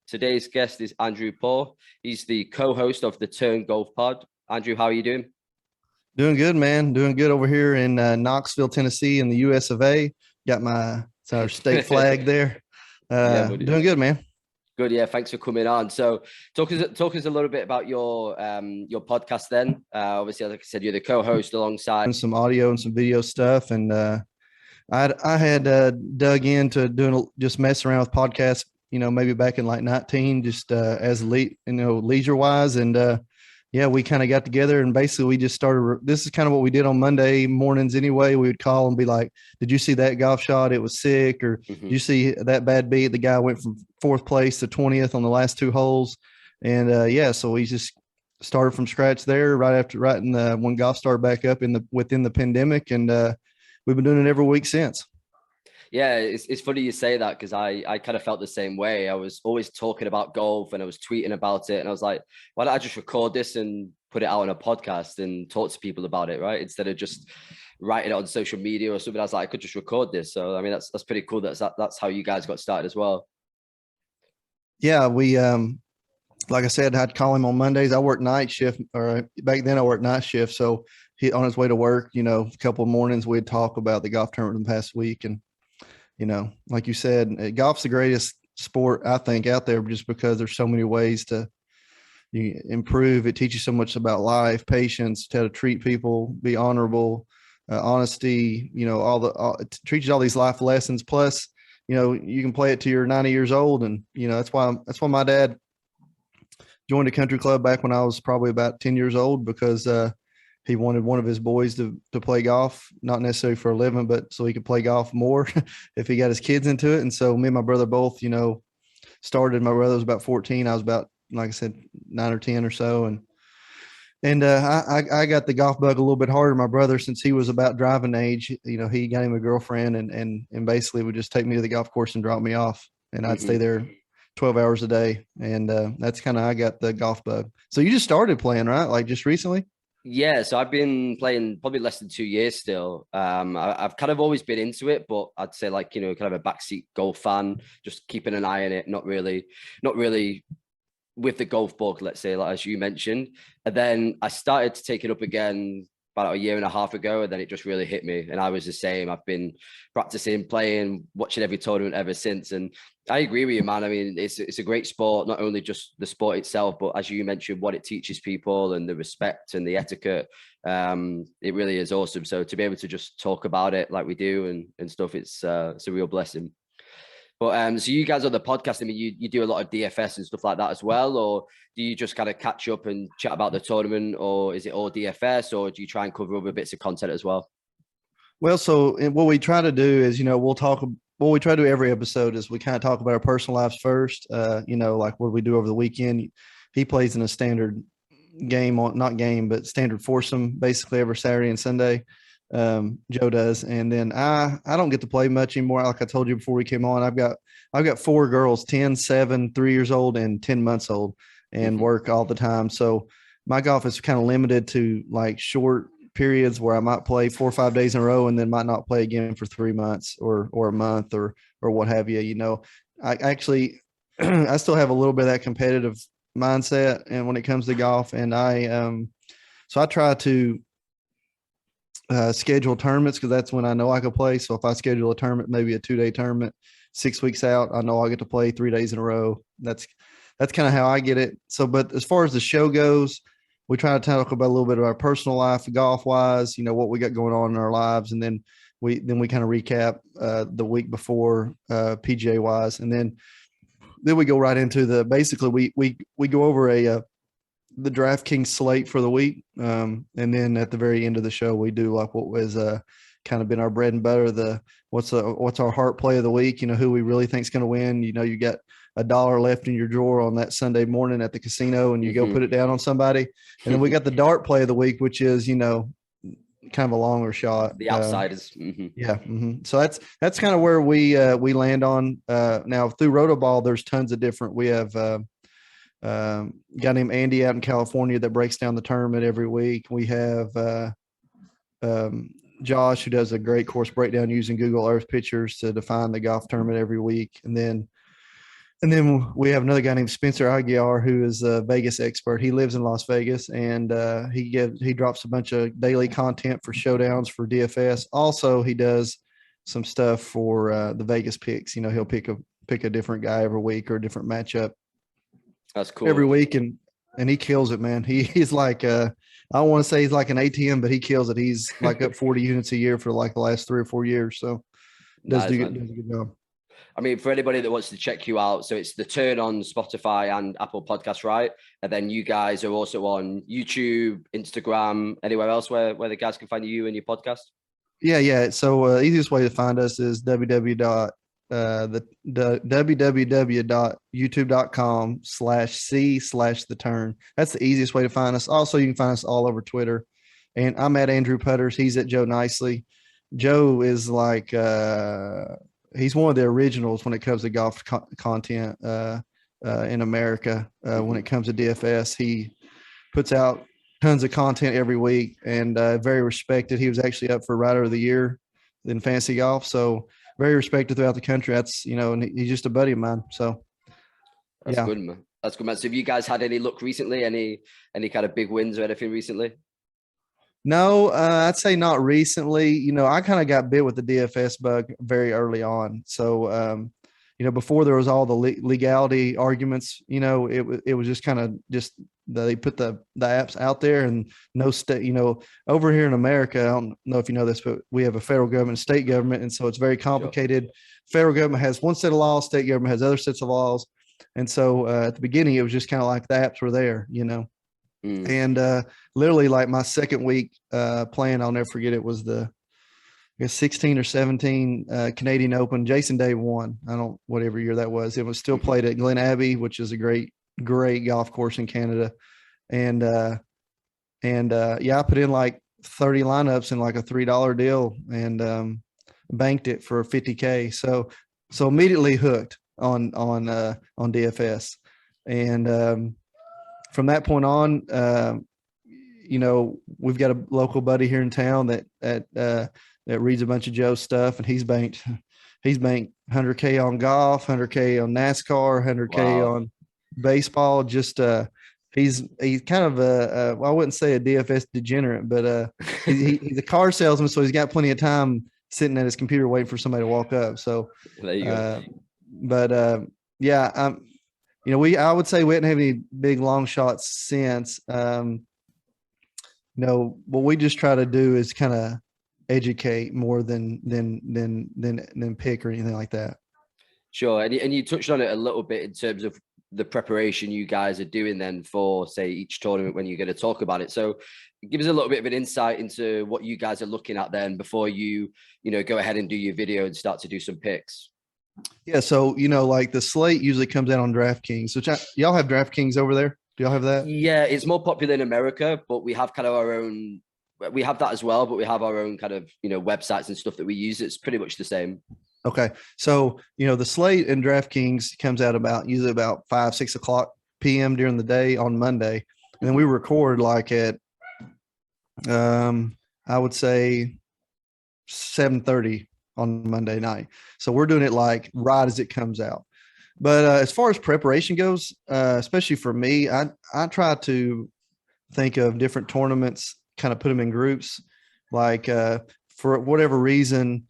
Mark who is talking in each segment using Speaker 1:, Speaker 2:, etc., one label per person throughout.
Speaker 1: Today's guest is Andrew Poore. He's the co-host of the Turn Golf Pod. Andrew, how are you doing?
Speaker 2: Doing good, man. Doing good over here in Knoxville, Tennessee, in the U.S. of A. Got our state flag there. Doing good, man.
Speaker 1: Good, yeah. Thanks for coming on. So, talk us a little bit about your podcast. Then, obviously, like I said, you're the co-host alongside
Speaker 2: and some audio and some video stuff. And I had dug into just messing around with podcasts. Maybe back in like 19, just as leisure wise, and yeah, we kind of got together and basically we just started. This is kind of what we did on Monday mornings anyway. We would call and be like, "Did you see that golf shot? It was sick." Or "Did you see that bad beat? The guy went from 4th place to 20th on the last 2 holes." And yeah, so we just started from scratch there right when golf started back up within the pandemic, and we've been doing it every week since.
Speaker 1: Yeah, it's funny you say that because I kind of felt the same way. I was always talking about golf and I was tweeting about it, and I was like, why don't I just record this and put it out on a podcast and talk to people about it, right? Instead of just writing it on social media or something. I was like, I could just record this. So I mean, that's pretty cool. That's how you guys got started as well.
Speaker 2: Yeah, we like I said, I'd call him on Mondays. I worked night shift, or back then I worked night shift. So he on his way to work, a couple of mornings we'd talk about the golf tournament the past week. And like you said, golf's the greatest sport, I think, out there, just because there's so many ways to improve. It teaches so much about life, patience, how to treat people, be honorable, honesty, it teaches all these life lessons. Plus, you can play it till you're 90 years old. And, that's why my dad joined a country club back when I was probably about 10 years old, because he wanted one of his boys to play golf, not necessarily for a living, but so he could play golf more if he got his kids into it. And so me and my brother both, started. My brother was about 14. I was about, like I said, 9 or 10 or so. And I got the golf bug a little bit harder. My brother, since he was about driving age, he got him a girlfriend and basically would just take me to the golf course and drop me off. And I'd stay there 12 hours a day. And that's kind of how I got the golf bug. So you just started playing, right? Like just recently?
Speaker 1: Yeah, so I've been playing probably less than 2 years still. I've kind of always been into it, but I'd say like, kind of a backseat golf fan, just keeping an eye on it, not really with the golf bug, let's say, like as you mentioned. And then I started to take it up again about a year and a half ago, and then it just really hit me. And I was the same. I've been practicing, playing, watching every tournament ever since. And I agree with you, man. I mean, it's a great sport, not only just the sport itself, but as you mentioned, what it teaches people and the respect and the etiquette. It really is awesome. So to be able to just talk about it like we do and stuff, it's a real blessing. But so you guys on the podcast, I mean, you do a lot of DFS and stuff like that as well, or do you just kind of catch up and chat about the tournament, or is it all DFS, or do you try and cover other bits of content as well?
Speaker 2: Well, so what we try to do is, what we try to do every episode is we kind of talk about our personal lives first, like what we do over the weekend. He plays in a standard standard foursome, basically every Saturday and Sunday. Joe does. And then I don't get to play much anymore. Like I told you before we came on, I've got 4 girls, 10, 7, 3 years old, and 10 months old, and work all the time. So my golf is kind of limited to like short periods where I might play 4 or 5 days in a row and then might not play again for 3 months or a month or what have you. I actually, I still have a little bit of that competitive mindset. And when it comes to golf, and so I try to schedule tournaments, because that's when I know I can play. So if I schedule a tournament, maybe a 2-day tournament, 6 weeks out, I know I get to play 3 days in a row. That's kind of how I get it. So, but as far as the show goes, we try to talk about a little bit of our personal life, golf wise, what we got going on in our lives. And then we kind of recap the week before PGA wise. And then we go right into basically we go over the DraftKings slate for the week. And then at the very end of the show, we do like what was kind of been our bread and butter, what's our heart play of the week, who we really think is going to win. You got $1 left in your drawer on that Sunday morning at the casino, and you go put it down on somebody. And then we got the dart play of the week, which is, kind of a longer shot.
Speaker 1: The outsiders.
Speaker 2: Yeah. So that's kind of where we land on now through Rotoball. There's tons of different, we have guy named Andy out in California that breaks down the tournament every week. We have Josh, who does a great course breakdown using Google Earth pictures to define the golf tournament every week. And then we have another guy named Spencer Aguiar, who is a Vegas expert. He lives in Las Vegas, and he drops a bunch of daily content for showdowns for DFS. Also, he does some stuff for the Vegas picks. He'll pick a different guy every week or a different matchup.
Speaker 1: That's cool.
Speaker 2: Every week, and he kills it, man. He's like I don't want to say he's like an ATM, but he kills it. He's like up 40 units a year for like the last 3 or 4 years. So does a good job.
Speaker 1: I mean, for anybody that wants to check you out, so it's The Turn on Spotify and Apple Podcasts, right? And then you guys are also on YouTube, Instagram, anywhere else where the guys can find you and your podcast?
Speaker 2: Yeah. So easiest way to find us is www.youtube.com/c/The Turn. That's the easiest way to find us. Also, you can find us all over Twitter. And I'm at Andrew Putters. He's at Joe Nicely. Joe is like he's one of the originals when it comes to golf content in America. When it comes to DFS, he puts out tons of content every week and very respected. He was actually up for Rider of the Year in fantasy golf. So very respected throughout the country. That's, and he's just a buddy of mine. So
Speaker 1: that's good, man. That's good, man. So have you guys had any luck recently? Any kind of big wins or anything recently?
Speaker 2: No, I'd say not recently. I kind of got bit with the DFS bug very early on. So, before there was all the legality arguments, it was just kind of they put the apps out there and no state, over here in America, I don't know if you know this, but we have a federal government, state government. And so it's very complicated. Sure. Federal government has one set of laws, state government has other sets of laws. And so at the beginning, it was just kind of like the apps were there, And literally like my second week playing, I'll never forget, it was the 16 or 17 Canadian Open. Jason Day won. Whatever year that was. It was still played at Glen Abbey, which is a great golf course in Canada. And I put in like 30 lineups in like a $3 deal and banked it for $50K. So immediately hooked on DFS. And from that point on, we've got a local buddy here in town that reads a bunch of Joe's stuff, and he's banked 100K on golf, 100K on NASCAR, 100K on baseball. Just he's kind of I wouldn't say a DFS degenerate, but he's a car salesman, so he's got plenty of time sitting at his computer waiting for somebody to walk up. So
Speaker 1: there you go.
Speaker 2: I would say we hadn't had any big long shots since. What we just try to do is kind of educate more than pick or anything like that.
Speaker 1: Sure. And you touched on it a little bit in terms of the preparation you guys are doing then for, say, each tournament when you're going to talk about it. So give us a little bit of an insight into what you guys are looking at then before you go ahead and do your video and start to do some picks.
Speaker 2: Yeah. So, like the slate usually comes out on DraftKings, which y'all have DraftKings over there. Do y'all have that?
Speaker 1: Yeah, it's more popular in America, but we have kind of our own. We have that as well, but we have our own kind of, websites and stuff that we use. It's pretty much the same.
Speaker 2: Okay. So, the slate in DraftKings comes out usually about 5-6 o'clock PM during the day on Monday. And then we record like at, I would say 7:30 on Monday night. So we're doing it like right as it comes out. But as far as preparation goes, especially for me, I try to think of different tournaments, kind of put them in groups. Like for whatever reason,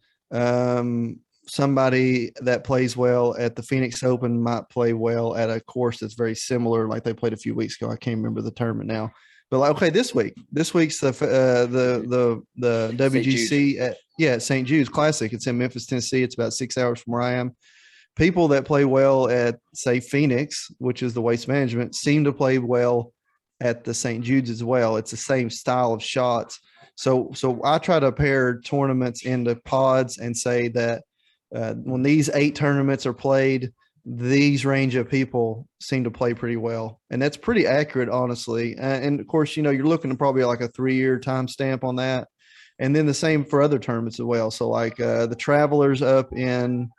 Speaker 2: somebody that plays well at the Phoenix Open might play well at a course that's very similar, like they played a few weeks ago. I can't remember the tournament now. But like, okay, this week's the WGC at St. Jude's Classic. It's in Memphis, Tennessee. It's about 6 hours from where I am. People that play well at, say, Phoenix, which is the Waste Management, seem to play well at the St. Jude's as well. It's the same style of shots. So I try to pair tournaments into pods and say that when these 8 tournaments are played, these range of people seem to play pretty well. And that's pretty accurate, honestly. And of course, you're looking at probably like a 3-year timestamp on that. And then the same for other tournaments as well. So like the Travelers up in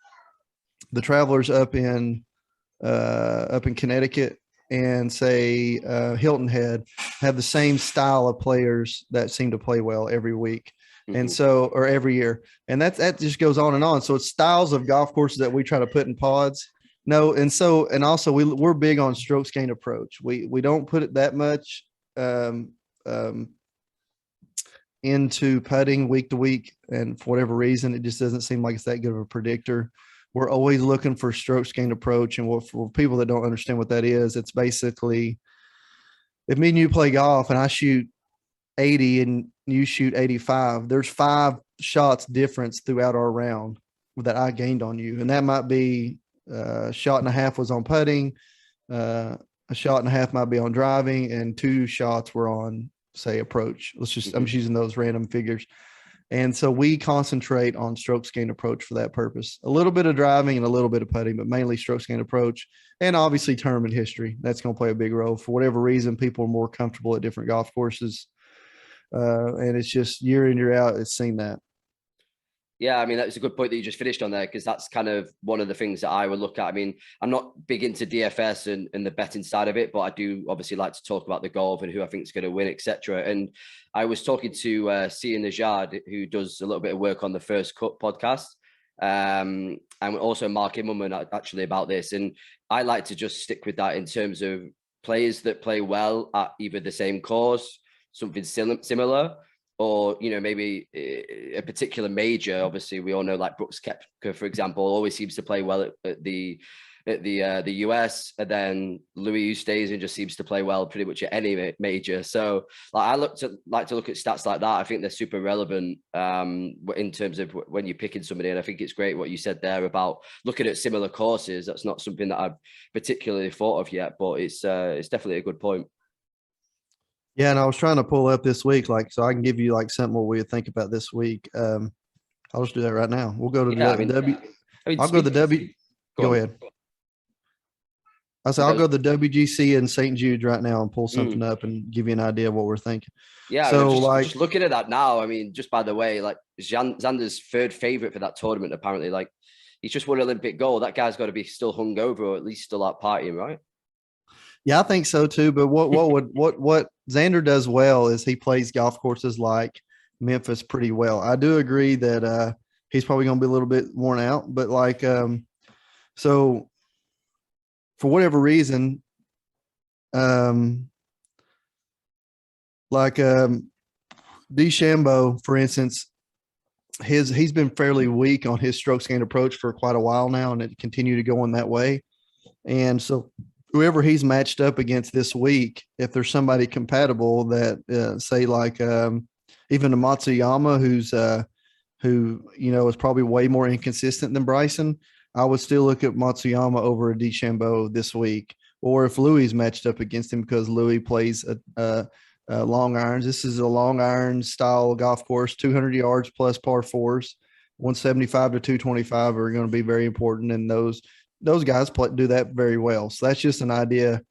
Speaker 2: Connecticut and say Hilton Head have the same style of players that seem to play well every week. And so, or every year. And that just goes on and on. So it's styles of golf courses that we try to put in pods. No. And so, and also we're big on strokes gained approach. We don't put it that much, into putting week to week. And for whatever reason, it just doesn't seem like it's that good of a predictor. We're always looking for strokes gained approach. And for people that don't understand what that is, it's basically if me and you play golf and I shoot 80 and you shoot 85, there's 5 shots difference throughout our round that I gained on you. And that might be a shot and a half was on putting, a shot and a half might be on driving, and 2 shots were on, say, approach. I'm just using those random figures. And so we concentrate on strokes gained approach for that purpose. A little bit of driving and a little bit of putting, but mainly strokes gained approach. And obviously tournament history. That's going to play a big role. For whatever reason, people are more comfortable at different golf courses. And it's just year in, year out, it's seen that.
Speaker 1: Yeah, I mean, that's a good point that you just finished on there, because that's kind of one of the things that I would look at. I mean, I'm not big into DFS and the betting side of it, but I do obviously like to talk about the golf and who I think is going to win, etc. And I was talking to Sia Najad, who does a little bit of work on the First Cut podcast, and also Mark Immelman actually about this. And I like to just stick with that in terms of players that play well at either the same course, something similar, or, you know, maybe a particular major. Obviously, we all know, like Brooks Koepka, for example, always seems to play well at the US, and then Louis Oosthuizen and just seems to play well pretty much at any major. So like I like to look at stats like that. I think they're super relevant in terms of when you're picking somebody. And I think it's great what you said there about looking at similar courses. That's not something that I've particularly thought of yet, but it's definitely a good point.
Speaker 2: Yeah, and I was trying to pull up this week, like, so I can give you like something what we would think about this week. I'll just do that right now. We'll go to I'll go to the W. Go ahead. I said I'll go to the WGC in St. Jude right now and pull something up and give you an idea of what we're thinking.
Speaker 1: Yeah, so just looking at that now, I mean, just by the way, like Xander's third favorite for that tournament, apparently, like he's just won Olympic gold. That guy's got to be still hungover, or at least still out partying, right?
Speaker 2: Yeah, I think so too. But what Xander does well is he plays golf courses like Memphis pretty well. I do agree that he's probably going to be a little bit worn out, but like so for whatever reason, DeChambeau, for instance, he's been fairly weak on his strokes gained approach for quite a while now, and it continued to go in that way. And so whoever he's matched up against this week, if there's somebody compatible that say like even a Matsuyama who, you know, is probably way more inconsistent than Bryson, I would still look at Matsuyama over a DeChambeau this week. Or if Louis matched up against him, because Louis plays long irons. This is a long iron style golf course, 200 yards plus par fours, 175 to 225 are going to be very important. And those guys do that very well. So that's just an idea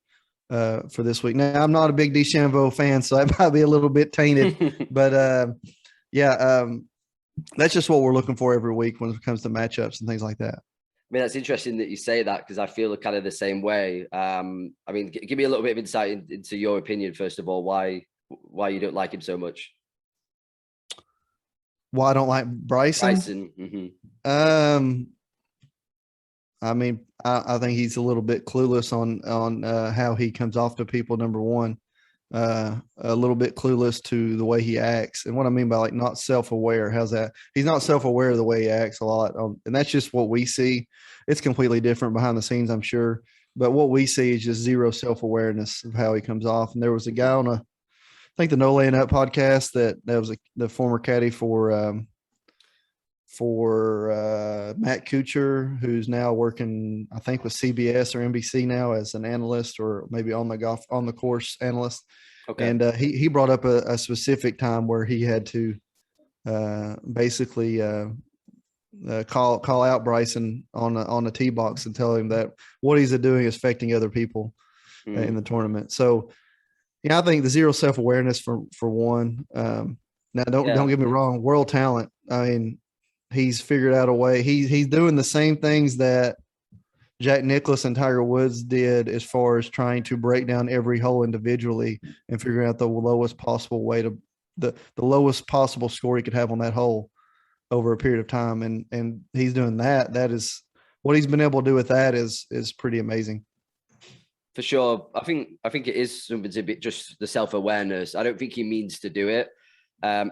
Speaker 2: for this week. Now, I'm not a big DeChambeau fan, so that might be a little bit tainted. But, that's just what we're looking for every week when it comes to matchups and things like that.
Speaker 1: I mean, that's interesting that you say that, because I feel kind of the same way. I mean, give me a little bit of insight into your opinion, first of all, why you don't like him so much.
Speaker 2: Why I don't like Bryson?
Speaker 1: Mm-hmm.
Speaker 2: I mean, I think he's a little bit clueless on how he comes off to people, number one. A little bit clueless to the way he acts. And what I mean by like not self-aware, how's that? He's not self-aware of the way he acts a lot. And that's just what we see. It's completely different behind the scenes, I'm sure. But what we see is just zero self-awareness of how he comes off. And there was a guy on I think the No Laying Up podcast that was the former caddy for Matt Kuchar, who's now working, I think, with CBS or NBC now as an analyst, or maybe on the course analyst. Okay. And he brought up a specific time where he had to basically call out Bryson on the tee box and tell him that what he's doing is affecting other people in the tournament. So, yeah, I think the zero self-awareness for one. Now, don't get me wrong, world talent. I mean, he's figured out a way. He's doing the same things that Jack Nicklaus and Tiger Woods did, as far as trying to break down every hole individually and figuring out the lowest possible way the lowest possible score he could have on that hole over a period of time. And he's doing that. That is what he's been able to do with that is pretty amazing.
Speaker 1: For sure. I think it is something to be just the self-awareness. I don't think he means to do it.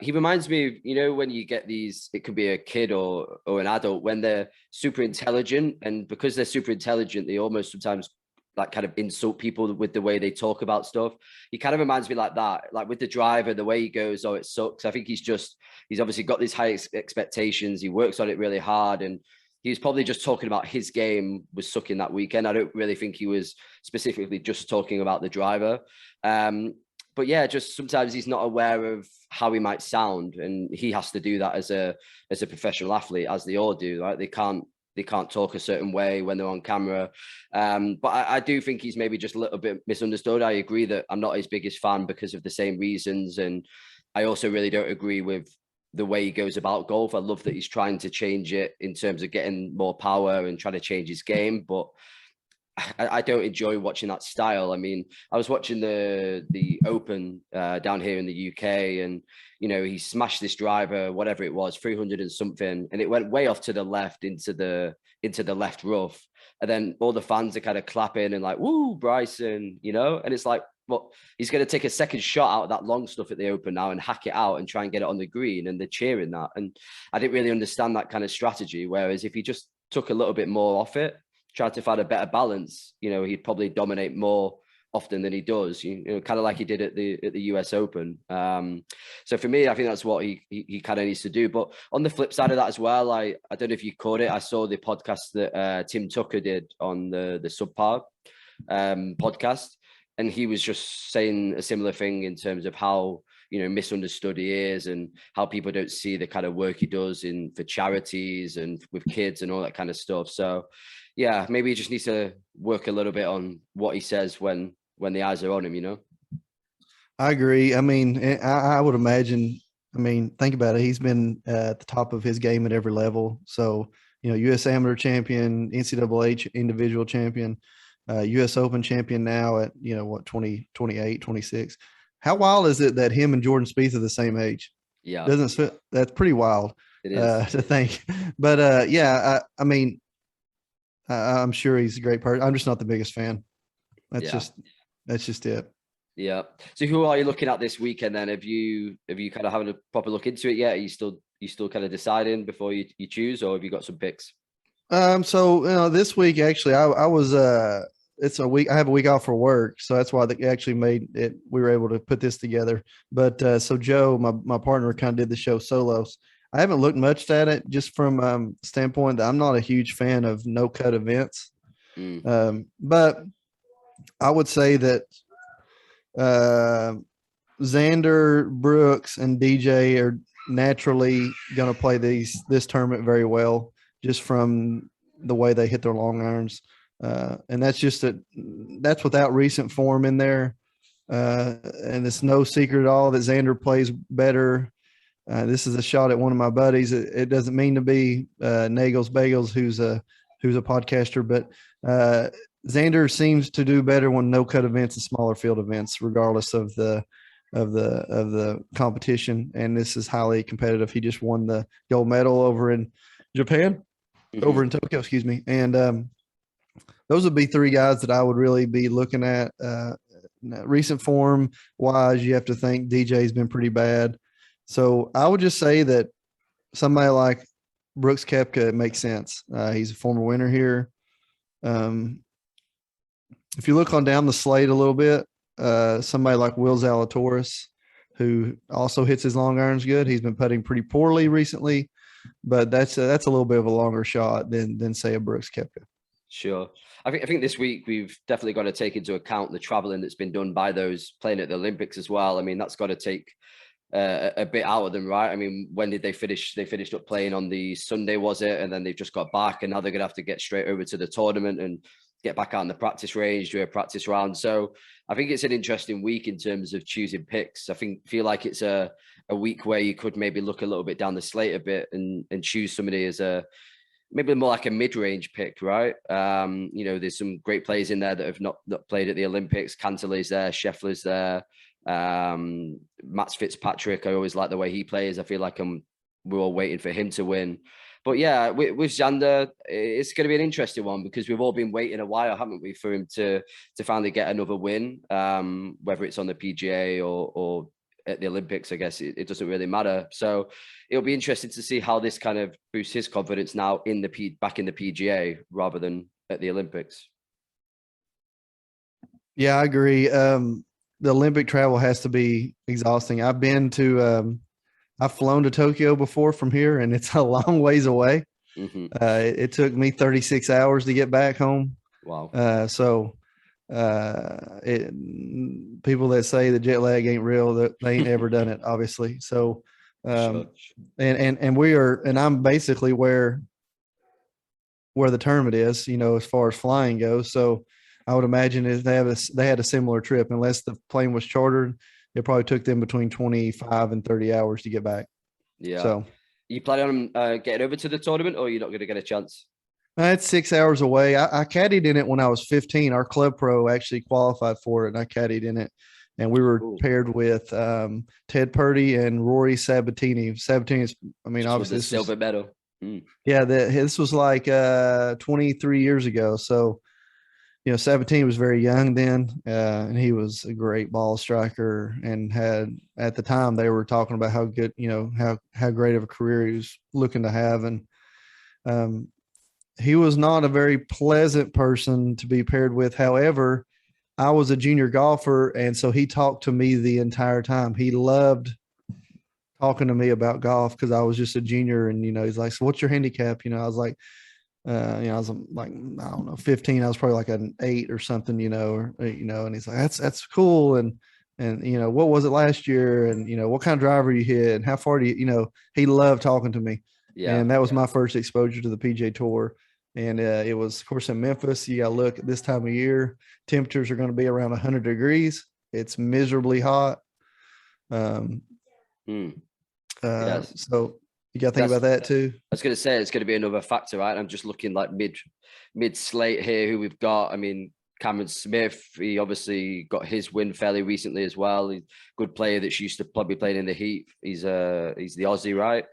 Speaker 1: He reminds me of, you know, when you get these, it could be a kid or an adult, when they're super intelligent, and because they're super intelligent, they almost sometimes like kind of insult people with the way they talk about stuff. He kind of reminds me like that, like with the driver, the way he goes, oh, it sucks. I think he's obviously got these high expectations. He works on it really hard, and he was probably just talking about his game was sucking that weekend. I don't really think he was specifically just talking about the driver. But yeah, just sometimes he's not aware of how he might sound, and he has to do that as a professional athlete, as they all do, right? They can't talk a certain way when they're on camera. But I do think he's maybe just a little bit misunderstood. I agree that I'm not his biggest fan because of the same reasons. And I also really don't agree with the way he goes about golf. I love that he's trying to change it in terms of getting more power and trying to change his game. But I don't enjoy watching that style. I mean, I was watching the Open down here in the UK, and you know, he smashed this driver, whatever it was, 300 and something, and it went way off to the left into the left rough. And then all the fans are kind of clapping and like, "Woo, Bryson!" You know, and it's like, well, he's going to take a second shot out of that long stuff at the Open now and hack it out and try and get it on the green, and they're cheering that. And I didn't really understand that kind of strategy. Whereas if he just took a little bit more off it, tried to find a better balance, you know, he'd probably dominate more often than he does, you know, kind of like he did at the US Open. So for me, I think that's what he kind of needs to do. But on the flip side of that as well, I don't know if you caught it. I saw the podcast that Tim Tucker did on the Subpar podcast, and he was just saying a similar thing in terms of how, you know, misunderstood he is, and how people don't see the kind of work he does for charities and with kids and all that kind of stuff. So yeah, maybe he just needs to work a little bit on what he says when the eyes are on him, you know?
Speaker 2: I agree. I mean, I would imagine, I mean, think about it. He's been at the top of his game at every level. So, you know, US Amateur champion, NCAA individual champion, US Open champion now at, you know, what, 28, 26. How wild is it that him and Jordan Spieth are the same age?
Speaker 1: Yeah.
Speaker 2: Doesn't fit. That's pretty wild to think. But yeah, I mean, I'm sure he's a great person. I'm just not the biggest fan. That's just it.
Speaker 1: Yeah. So who are you looking at this weekend then? Have you kind of having a proper look into it yet? Are you still kind of deciding before you choose, or have you got some picks?
Speaker 2: So, you know, this week, actually, I was, it's a week, I have a week off for work. So that's why they actually made it, we were able to put this together. But so Joe, my partner, kind of did the show solos. I haven't looked much at it, just from standpoint that I'm not a huge fan of no cut events. But I would say that Xander, Brooks, and DJ are naturally going to play this tournament very well, just from the way they hit their long irons. And that's that's without recent form in there. And it's no secret at all that Xander plays better. This is a shot at one of my buddies. It doesn't mean to be Nagels Bagels, who's a podcaster, but Xander seems to do better when no cut events and smaller field events, regardless of the competition. And this is highly competitive. He just won the gold medal over in Japan, over in Tokyo, excuse me. And those would be three guys that I would really be looking at. Recent form wise, you have to think DJ's been pretty bad. So I would just say that somebody like Brooks Koepka, it makes sense. He's a former winner here. If you look on down the slate a little bit, somebody like Will Zalatoris, who also hits his long irons good. He's been putting pretty poorly recently, but that's a little bit of a longer shot than say a Brooks Koepka.
Speaker 1: Sure. I think this week we've definitely got to take into account the traveling that's been done by those playing at the Olympics as well. I mean, that's got to take a bit out of them, right? I mean, when did they finish? They finished up playing on the Sunday, was it? And then they've just got back, and now they're going to have to get straight over to the tournament and get back out on the practice range, do a practice round. So I think it's an interesting week in terms of choosing picks. I feel like it's a week where you could maybe look a little bit down the slate a bit and choose somebody as maybe more like a mid-range pick, right? You know, there's some great players in there that have not played at the Olympics. Cantley's there, Scheffler's there. Matt Fitzpatrick, I always like the way he plays. I feel like we're all waiting for him to win. But yeah, with Xander, it's going to be an interesting one because we've all been waiting a while, haven't we, for him to finally get another win, whether it's on the PGA or at the Olympics. I guess it doesn't really matter. So it'll be interesting to see how this kind of boosts his confidence now back in the PGA rather than at the Olympics.
Speaker 2: Yeah, I agree. The Olympic travel has to be exhausting. I've flown to Tokyo before from here, and it's a long ways away.
Speaker 1: Mm-hmm.
Speaker 2: It took me 36 hours to get back home.
Speaker 1: Wow.
Speaker 2: People that say the jet lag ain't real, that they ain't ever done it, obviously. So,
Speaker 1: Sure.
Speaker 2: and I'm basically where the tournament is, as far as flying goes. So I would imagine if they had a similar trip, unless the plane was chartered, it probably took them between 25 and 30 hours to get back.
Speaker 1: Yeah.
Speaker 2: So
Speaker 1: you planning on getting over to the tournament, or you're not going to get a chance?
Speaker 2: It's 6 hours away. I caddied in it when I was 15. Our club pro actually qualified for it, and I caddied in it. And we were paired with Ted Purdy and Rory Sabatini. Sabatini is, obviously
Speaker 1: the silver medal.
Speaker 2: Yeah, this was like 23 years ago. So, Sabatini was very young then, and he was a great ball striker, and had, at the time, they were talking about how good, how great of a career he was looking to have. And he was not a very pleasant person to be paired with. However, I was a junior golfer, and so he talked to me the entire time. He loved talking to me about golf because I was just a junior, and he's like, "So what's your handicap?" I was like, I was like, I don't know, 15. I was probably like an 8 or something, and he's like, that's cool. And what was it last year? And, what kind of driver you hit and how far do you, he loved talking to me. Yeah. And that was my first exposure to the PGA Tour. And it was, of course, in Memphis. You got to look at this time of year. Temperatures are going to be around 100 degrees. It's miserably hot.
Speaker 1: Yes.
Speaker 2: So you got to think about that too.
Speaker 1: I was going to say it's going to be another factor, right? I'm just looking like mid slate here. Who we've got? Cameron Smith. He obviously got his win fairly recently as well. He's a good player that's used to probably playing in the heat. He's the Aussie, right?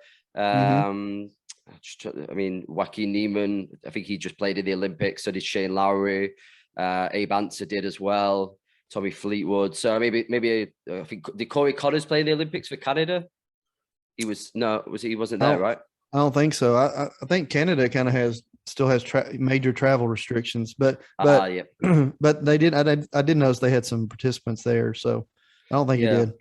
Speaker 1: Joaquin Neiman. I think he just played in the Olympics. So did Shane Lowry. Abe Ancer did as well. Tommy Fleetwood. So maybe I think did Corey Connors play in the Olympics for Canada? He wasn't there, right?
Speaker 2: I don't think so. I think Canada kind of still has major travel restrictions, but
Speaker 1: yeah.
Speaker 2: But they did. I did notice they had some participants there, so I don't think he did.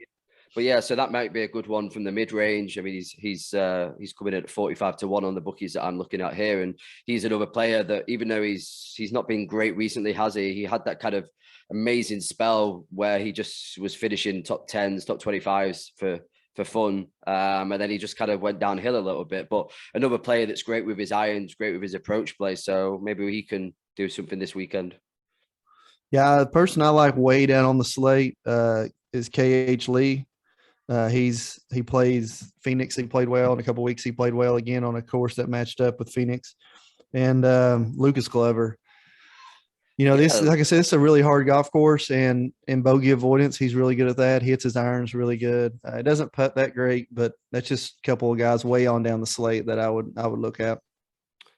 Speaker 1: But yeah, so that might be a good one from the mid range. He's coming in at 45 to 1 on the bookies that I'm looking at here, and he's another player that, even though he's not been great recently, has he? He had that kind of amazing spell where he just was finishing top 10s, top 25s for fun, and then he just kind of went downhill a little bit. But another player that's great with his irons, great with his approach play, so maybe he can do something this weekend.
Speaker 2: Yeah, the person I like way down on the slate is KH Lee. He plays Phoenix. He played well in a couple of weeks. He played well again on a course that matched up with Phoenix. And Lucas Glover. This, like I said, it's a really hard golf course, and in bogey avoidance, he's really good at that. He hits his irons really good. It doesn't putt that great, but that's just a couple of guys way on down the slate that I would look at.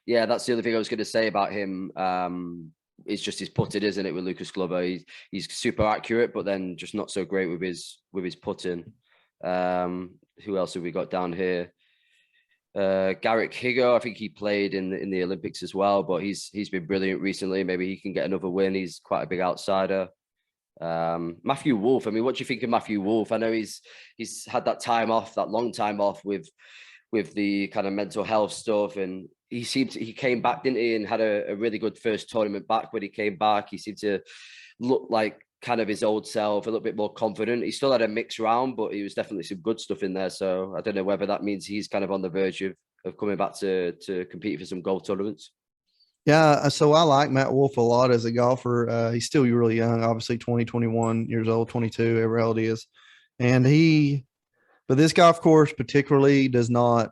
Speaker 2: Yeah,
Speaker 1: that's the other thing I was going to say about him. It's just his putting, isn't it, with Lucas Glover? He's super accurate, but then just not so great with his putting. Who else have we got down here? Garrick Higo, I think he played in the Olympics as well, but he's been brilliant recently. Maybe he can get another win. He's quite a big outsider. Matthew Wolff. What do you think of Matthew Wolff? I know he's had that time off, that long time off with the kind of mental health stuff, and he came back, didn't he, and had a really good first tournament back. When he came back, he seemed to look like kind of his old self, a little bit more confident. He still had a mixed round, but he was definitely some good stuff in there. So I don't know whether that means he's kind of on the verge of coming back to compete for some golf tournaments.
Speaker 2: Yeah, so I like Matt Wolff a lot as a golfer. He's still really young, obviously 20, 21 years old, 22, whatever old he is. And but this golf course particularly does not,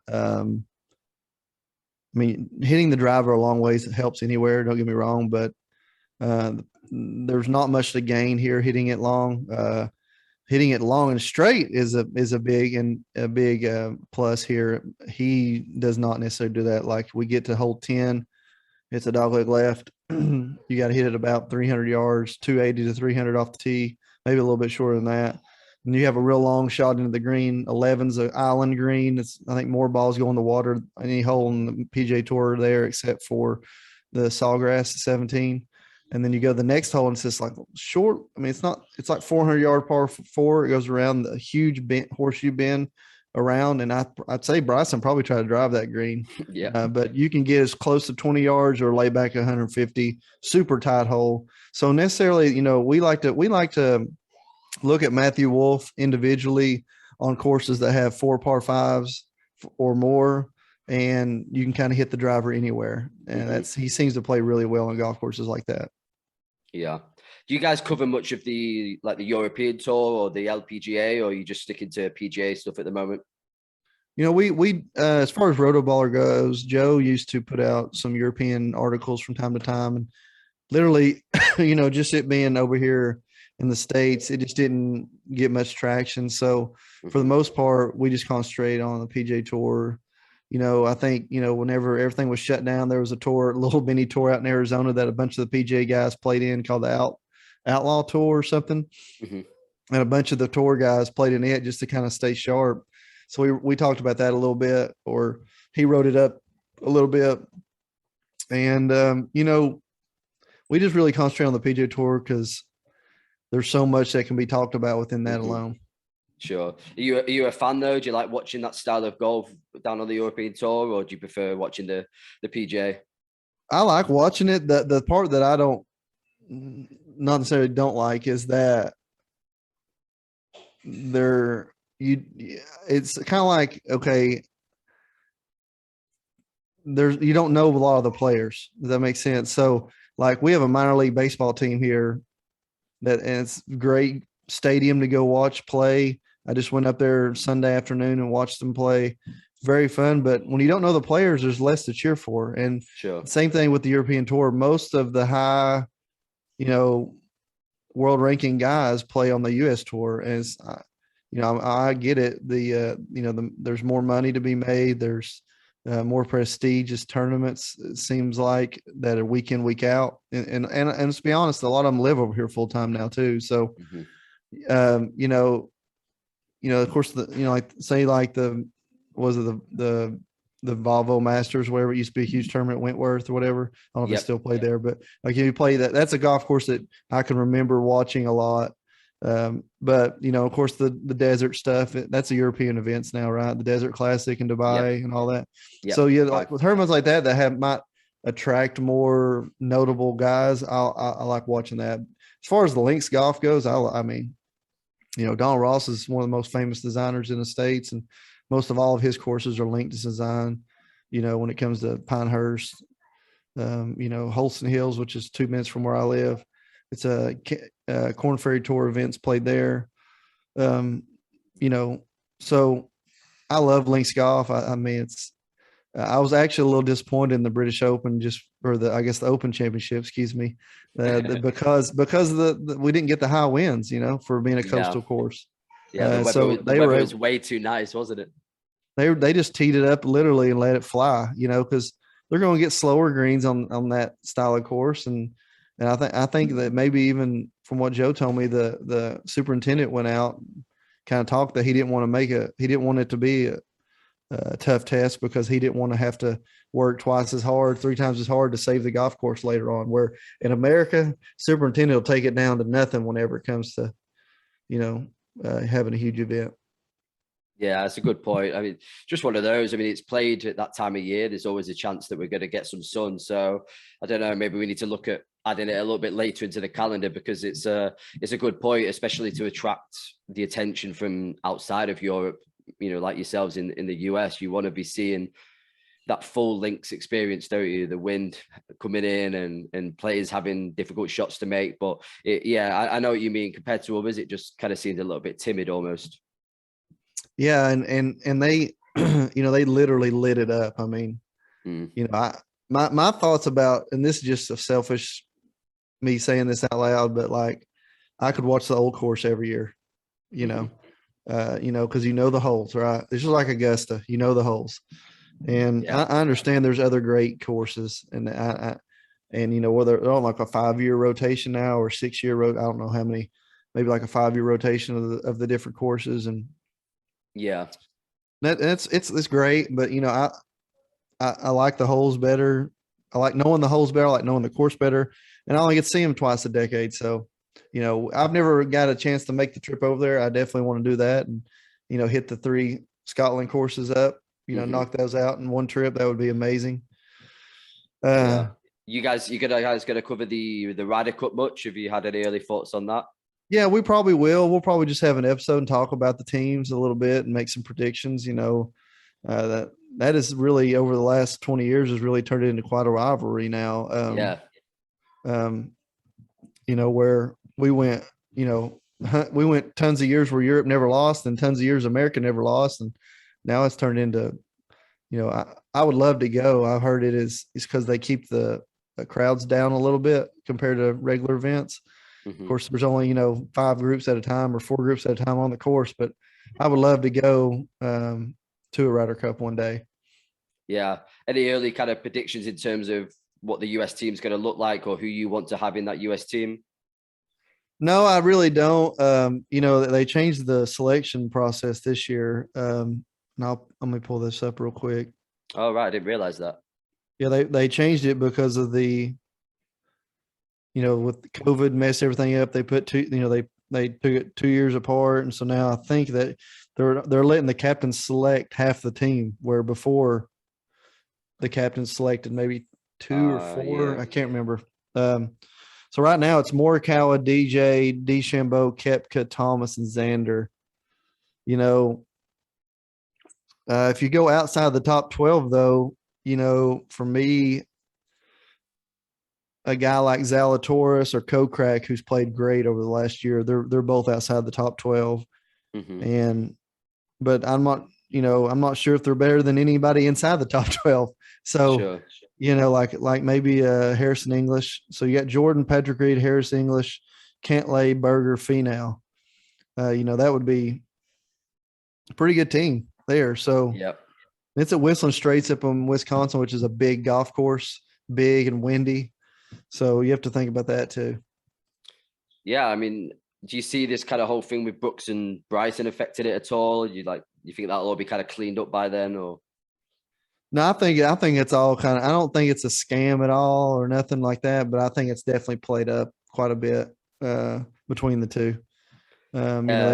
Speaker 2: hitting the driver a long ways helps anywhere, don't get me wrong, but there's not much to gain here hitting it long. hitting it long and straight is a big plus here. He does not necessarily do that. Like we get to hole 10, it's a dogleg left. You got to hit it about 300 yards, 280 to 300 off the tee, maybe a little bit shorter than that. And you have a real long shot into the green. 11's an island green. I think more balls go in the water any hole in the PGA Tour there, except for the Sawgrass 17. And then you go to the next hole and it's just like short. I mean, it's like 400 yard par 4. It goes around the huge horseshoe bend around. And I'd say Bryson probably tried to drive that green.
Speaker 1: Yeah.
Speaker 2: But you can get as close to 20 yards or lay back 150, super tight hole. So necessarily, you know, we like to look at Matthew Wolff individually on courses that have 4 par 5s or more, and you can kind of hit the driver anywhere. And he seems to play really well on golf courses like that.
Speaker 1: Yeah. Do you guys cover much of the European Tour or the LPGA, or are you just sticking to PGA stuff at the moment?
Speaker 2: You know, we as far as Rotoballer goes, Joe used to put out some European articles from time to time, and literally, you know, just it being over here in the States, it just didn't get much traction. So for the most part, we just concentrate on the PGA Tour. You know, I think, you know, whenever everything was shut down, there was a little mini tour out in Arizona that a bunch of the PGA guys played in called the Outlaw Tour or something. And a bunch of the tour guys played in it just to kind of stay sharp. So we talked about that a little bit, or he wrote it up a little bit. And, you know, we just really concentrate on the PGA Tour because there's so much that can be talked about within that alone.
Speaker 1: Sure. Are you a fan though? Do you like watching that style of golf down on the European Tour, or do you prefer watching the PGA?
Speaker 2: I like watching it. The part that I not necessarily don't like is that it's kind of like, okay, you don't know a lot of the players. Does that make sense? So like we have a minor league baseball team here and it's a great stadium to go watch play. I just went up there Sunday afternoon and watched them play. Very fun. But when you don't know the players, there's less to cheer for. And same thing with the European Tour. Most of the high, you know, world ranking guys play on the U.S. Tour. As you know, I get it. There's more money to be made. There's more prestigious tournaments. It seems like that are week in, week out. And to be honest, a lot of them live over here full time now too. So, of course, the Volvo Masters, whatever it used to be, a huge tournament, Wentworth or whatever. I don't know if they still play there, but like if you play that's a golf course that I can remember watching a lot. But you know, of course, the desert stuff, that's a European events now, right? The Desert Classic in Dubai and all that. So like with tournaments like that might attract more notable guys. I like watching that. As far as the links golf goes, I mean, you know, Donald Ross is one of the most famous designers in the States, and most of all of his courses are linked design. You know, when it comes to Pinehurst, you know, Holston Hills, which is 2 minutes from where I live, it's a Korn Ferry Tour events played there. You know, so I love links golf. I mean, I was actually a little disappointed in the British Open, the Open Championship, excuse me, because we didn't get the high winds, you know, for being a coastal course.
Speaker 1: Yeah, the weather was way too nice, wasn't it?
Speaker 2: They just teed it up literally and let it fly, you know, because they're going to get slower greens on that style of course, and I think that maybe even from what Joe told me, the superintendent went out, kind of talked that he didn't want it to be a tough test because he didn't want to have to work twice as hard, 3 times as hard to save the golf course later on. Where in America, superintendent will take it down to nothing whenever it comes to, you know, having a huge event.
Speaker 1: Yeah, that's a good point. I mean, just one of those. I mean, it's played at that time of year. There's always a chance that we're going to get some sun. So I don't know, maybe we need to look at adding it a little bit later into the calendar, because it's a good point, especially to attract the attention from outside of Europe, you know, like yourselves in the US. You want to be seeing that full links experience, don't you? The wind coming in and players having difficult shots to make. But I know what you mean. Compared to others, it just kind of seemed a little bit timid almost.
Speaker 2: Yeah, and they, you know, they literally lit it up. I mean, you know, my thoughts about, and this is just a selfish me saying this out loud, but like I could watch the Old Course every year. because you know the holes, right? It's just like Augusta, you know the holes. And I understand there's other great courses, and whether they're on like a 5-year rotation now or 6-year I don't know how many, maybe like a 5-year rotation of the different courses. And it's great, but I like the holes better. I like knowing the holes better. I like knowing the course better, and I only get to see them twice a decade. So, I've never got a chance to make the trip over there. I definitely want to do that, and hit the 3 Scotland courses up. Knock those out in one trip. That would be amazing.
Speaker 1: You guys gonna cover the Ryder Cup much? Have you had any early thoughts on that?
Speaker 2: Yeah, we probably will. We'll probably just have an episode and talk about the teams a little bit and make some predictions. That is really, over the last 20 years, has really turned into quite a rivalry now. Where we went, we went tons of years where Europe never lost and tons of years America never lost. And now it's turned into, I would love to go. I've heard it's because they keep the crowds down a little bit compared to regular events. Of course, there's only, 5 groups at a time or 4 groups at a time on the course, but I would love to go to a Ryder Cup one day. Yeah.
Speaker 1: Any early kind of predictions in terms of what the US team's going to look like or who you want to have in that US team?
Speaker 2: No, I really don't. They changed the selection process this year. Let me pull this up real quick.
Speaker 1: Oh, right. I didn't realize that.
Speaker 2: Yeah, they changed it because of the, with COVID messed everything up. They put they took it 2 years apart. And so now I think that they're letting the captains select half the team, where before the captains selected maybe 2 or 4. Yeah. I can't remember. So right now it's Morikawa, DJ, DeChambeau, Koepka, Thomas, and Xander. If you go outside the top 12, though, for me, a guy like Zalatoris or Kokrak, who's played great over the last year, they're both outside the top 12. But I'm not sure if they're better than anybody inside the top 12. So, like maybe Harrison English. So you got Jordan, Patrick Reed, Harris English, Cantlay, Berger, Finau. That would be a pretty good team there. So it's at Whistling Straits up in Wisconsin, which is a big golf course, big and windy. So you have to think about that too.
Speaker 1: Yeah, I mean, do you see this kind of whole thing with Brooks and Bryson affected it at all? You think that'll all be kind of cleaned up by then, or?
Speaker 2: No, I think it's all kind of. I don't think it's a scam at all or nothing like that, but I think it's definitely played up quite a bit between the two. They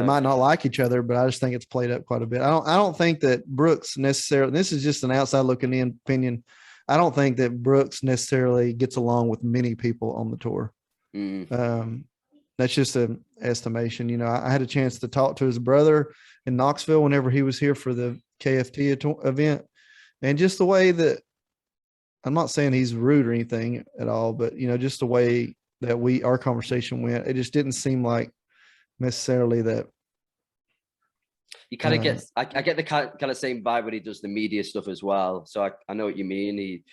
Speaker 2: might not like each other, but I just think it's played up quite a bit. I don't think that Brooks necessarily. This is just an outside looking in opinion. I don't think that Brooks necessarily gets along with many people on the tour. That's just an estimation. I had a chance to talk to his brother in Knoxville whenever he was here for the KFT event. And just the way that, I'm not saying he's rude or anything at all, but, just the way that our conversation went, it just didn't seem like necessarily that.
Speaker 1: You kind of get, I get the kind of same vibe when he does the media stuff as well. So I know what you mean.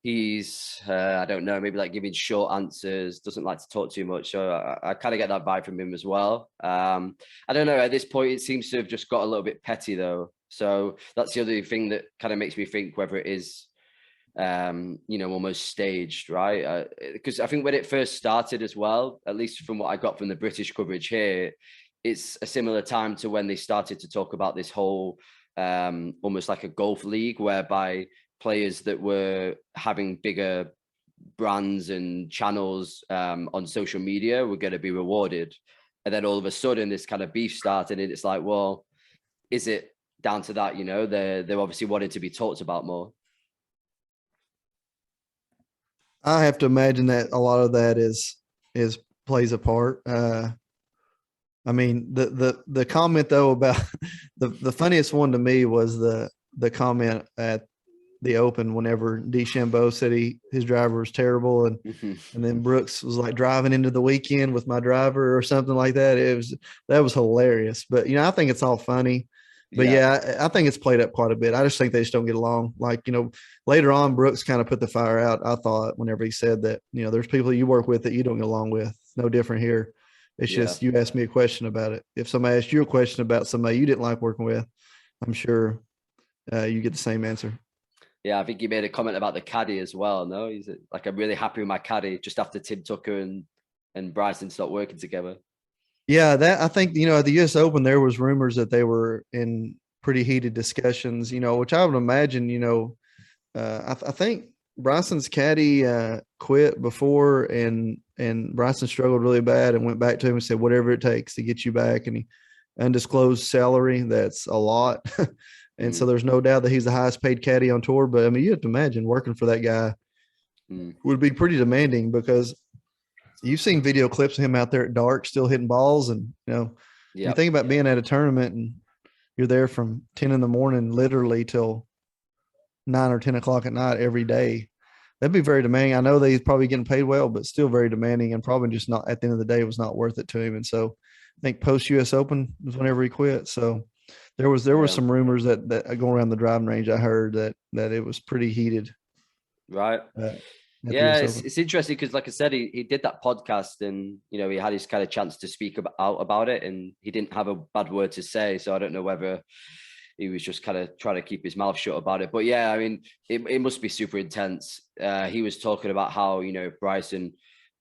Speaker 1: He's I don't know, maybe like giving short answers, doesn't like to talk too much. So I kind of get that vibe from him as well. I don't know, at this point, it seems to have just got a little bit petty though. So that's the other thing that kind of makes me think whether it is, almost staged, right? Because I think when it first started as well, at least from what I got from the British coverage here, it's a similar time to when they started to talk about this whole almost like a golf league, whereby players that were having bigger brands and channels on social media were going to be rewarded. And then all of a sudden this kind of beef started, and it's like, well, is it down to that? They're obviously wanting to be talked about more.
Speaker 2: I have to imagine that a lot of that is plays a part. I mean, the comment though about the funniest one to me was the comment at the Open whenever DeChambeau said his driver was terrible, and then Brooks was like, driving into the weekend with my driver or something like that. That was hilarious. But I think it's all funny. But yeah, I think it's played up quite a bit. I just think they just don't get along. Like, later on, Brooks kind of put the fire out, I thought, whenever he said that, there's people you work with that you don't get along with. It's no different here. It's just you asked me a question about it. If somebody asked you a question about somebody you didn't like working with, I'm sure you get the same answer.
Speaker 1: Yeah, I think you made a comment about the caddy as well. No, he's like, I'm really happy with my caddy just after Tim Tucker and Bryson stopped working together.
Speaker 2: Yeah, that I think, at the US Open, there was rumors that they were in pretty heated discussions, which I would imagine, I think Bryson's caddy quit before, and Bryson struggled really bad and went back to him and said, whatever it takes to get you back. And he undisclosed salary, that's a lot. And so there's no doubt that he's the highest paid caddy on tour. But I mean, you have to imagine working for that guy would be pretty demanding, because you've seen video clips of him out there at dark still hitting balls. And, you think about being at a tournament and you're there from 10 in the morning, literally till 9 or 10 o'clock at night every day. That'd be very demanding. I know that he's probably getting paid well, but still very demanding, and probably just not, at the end of the day, it was not worth it to him. And so I think post US Open was whenever he quit. So there was some rumors that going around the driving range, I heard that it was pretty heated.
Speaker 1: Right. Yeah, it's interesting because, like I said, he did that podcast, and he had his kind of chance to speak about it, and he didn't have a bad word to say. So I don't know whether he was just kind of trying to keep his mouth shut about it. But yeah, I mean, it must be super intense. He was talking about how if Bryson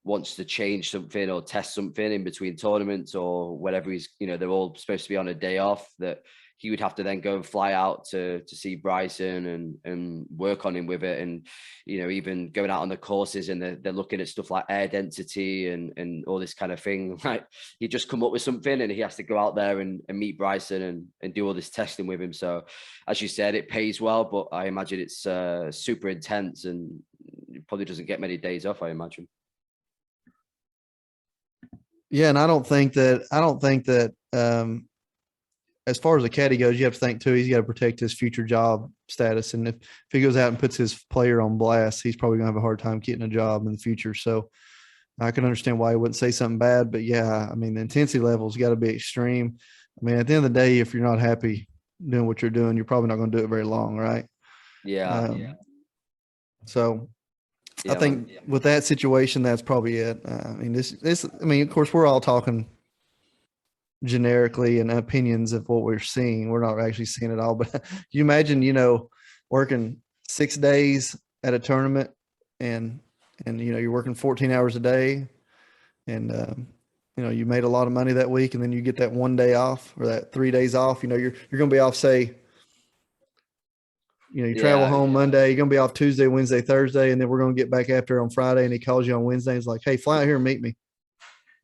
Speaker 1: wants to change something or test something in between tournaments or whatever, he's they're all supposed to be on a day off, that he would have to then go and fly out to see Bryson and work on him with it. And, even going out on the courses, and they're looking at stuff like air density and all this kind of thing. Like, he just come up with something and he has to go out there and meet Bryson and do all this testing with him. So as you said, it pays well, but I imagine it's super intense, and it probably doesn't get many days off, I imagine.
Speaker 2: Yeah. And I don't think that as far as the caddy goes, you have to think too, he's got to protect his future job status. And if he goes out and puts his player on blast, he's probably gonna have a hard time getting a job in the future. So I can understand why he wouldn't say something bad, but yeah, I mean, the intensity level's got to be extreme. I mean, at the end of the day, if you're not happy doing what you're doing, you're probably not going to do it very long. Right.
Speaker 1: Yeah.
Speaker 2: So I think with that situation, that's probably it. I mean, of course, we're all talking generically and opinions of what we're seeing. We're not actually seeing it all, but you imagine, working 6 days at a tournament, and you're working 14 hours a day, and you made a lot of money that week, and then you get that 1 day off or that 3 days off. You're going to be off, say, you travel home Monday, you're going to be off Tuesday, Wednesday, Thursday, and then we're going to get back after on Friday, and he calls you on Wednesday. He's like, hey, fly out here and meet me.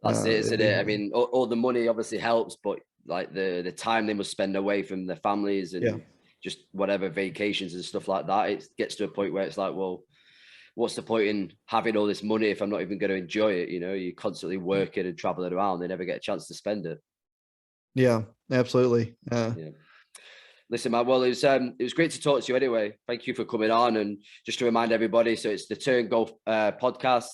Speaker 1: That's it, isn't it? I mean, all the money obviously helps, but like the time they must spend away from their families and just whatever vacations and stuff like that, it gets to a point where it's like, well, what's the point in having all this money if I'm not even going to enjoy it? You're constantly working and traveling around. They never get a chance to spend it. Yeah,
Speaker 2: absolutely.
Speaker 1: Listen, man, well, it was great to talk to you anyway. Thank you for coming on. And just to remind everybody, so it's the Turn Golf podcast.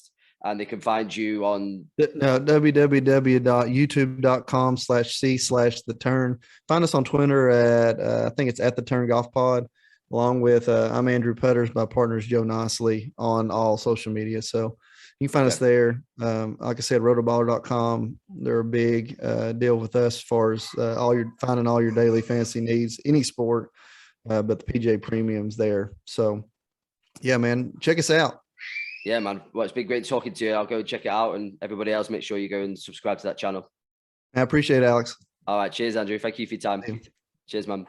Speaker 1: And they can find you on
Speaker 2: www.youtube.com/c/the turn. Find us on Twitter at, I think it's at the Turn Golf Pod, along with I'm Andrew Putters. My partner is Joe Nosley on all social media. So you can find us there. Like I said, rotoballer.com. They're a big deal with us as far as finding all your daily fantasy needs, any sport, but the PGA Premium's there. So yeah, man, check us out.
Speaker 1: Yeah, man. Well, it's been great talking to you. I'll go check it out, and everybody else, make sure you go and subscribe to that channel.
Speaker 2: I appreciate it, Alex.
Speaker 1: All right. Cheers, Andrew. Thank you for your time. Cheers, man.